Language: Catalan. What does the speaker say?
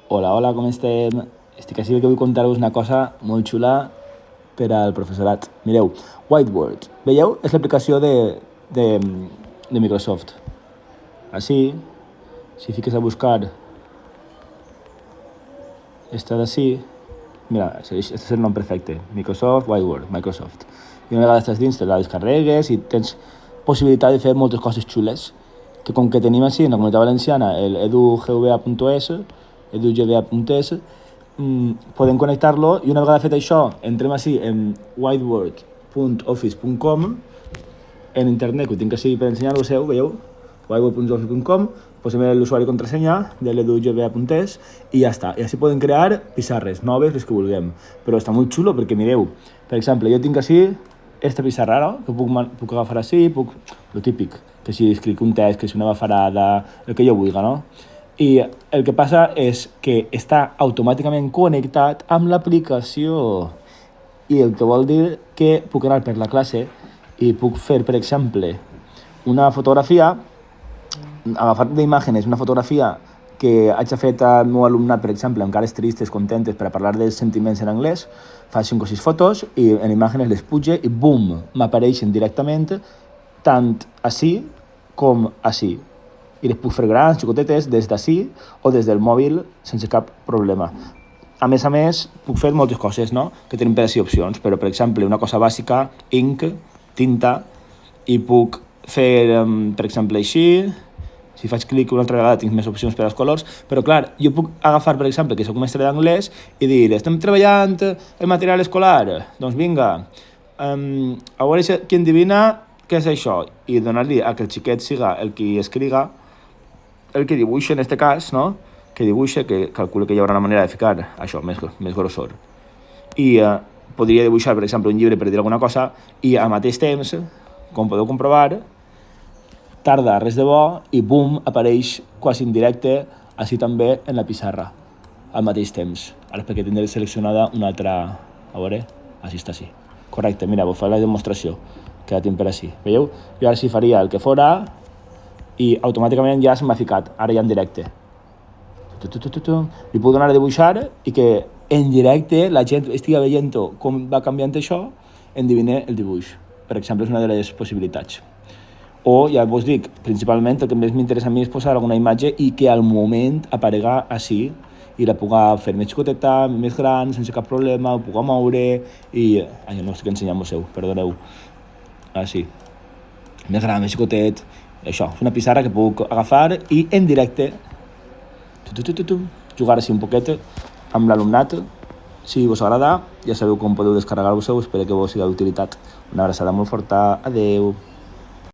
Hola, hola, com estem? Estic així que vull contar-vos una cosa molt xula per al professorat. Mireu, Whiteboard. Veieu? És l'aplicació de Microsoft. Així, si fiques a buscar esta d'ací, mira, este és el nom perfecte. Microsoft Whiteboard, Microsoft. I una vegada estàs dins, te la descarregues i tens possibilitat de fer moltes coses xules. Que com que tenim així en la Comunitat Valenciana el edugva.es, podem connectar-lo i una vegada fet això entrem així en whiteboard.office.com en internet, que ho tinc així per ensenyar-vos, veieu? whiteboard.office.com, posem l'usuari i contrasenya de l'edugva.es i ja està. I així podem crear pissarres noves, les que vulguem. Però està molt xulo perquè mireu, per exemple, jo tinc així esta pissarra, no? Que puc agafar així, lo típic, que si escric un text, que si una bafarada, el que jo vulgui, no? I el que passa és que està automàticament connectat amb l'aplicació. I el que vol dir que puc anar per la classe i puc fer, per exemple, una fotografia, agafar d'imatges una fotografia que hagi fet al meu alumnat, per exemple, amb cares tristes, contentes, per a parlar dels sentiments en anglès, faig 5 o 6 fotos i en imatges les puge i bum, m'apareixen directament tant així com així. I les puc fer grans, xicotetes, des d'ací o des del mòbil sense cap problema. A més, puc fer moltes coses, no? Que tenim per així opcions, però, per exemple, una cosa bàsica, ink, tinta, i puc fer, per exemple, així. Si faig clic una altra vegada tinc més opcions per als colors, però clar, jo puc agafar, per exemple, que soc mestre d'anglès i dir, estem treballant el material escolar, doncs vinga, a veure qui endevina què és això, i donar-li a que el xiquet siga el que escriga, el que dibuixa en aquest cas, no? Que dibuixa, que calcula que hi haurà una manera de ficar això, més grossor. I podria dibuixar, per exemple, un llibre per dir alguna cosa i al mateix temps, com podeu comprovar, tarda res de bo i bum, apareix quasi en directe, així també en la pissarra, al mateix temps. Ara perquè tindré seleccionada una altra... A veure, així està així. Correcte, mira, vos faig la demostració, que la tinc per així. Veieu? Jo ara sí faria el que fora i automàticament ja se m'ha ficat, ara ja en directe. Li puc donar a dibuixar i que en directe la gent estigui veient com va canviant això, endevine el dibuix. Per exemple, és una de les possibilitats. O, ja vos dic, principalment el que més m'interessa a mi és posar alguna imatge i que al moment aparega així i la puc fer més xicoteta, més gran, sense cap problema, ho puc moure i... Ai, no estic ensenyant-vos, perdoneu. Així. Més gran, més xicotet. Això, és una pissarra que puc agafar i en directe jugar així un poquet amb l'alumnat. Si vos agrada, ja sabeu com podeu descarregar-vos-ho, espero que vos sigui d'utilitat. Una abraçada molt forta, adeu.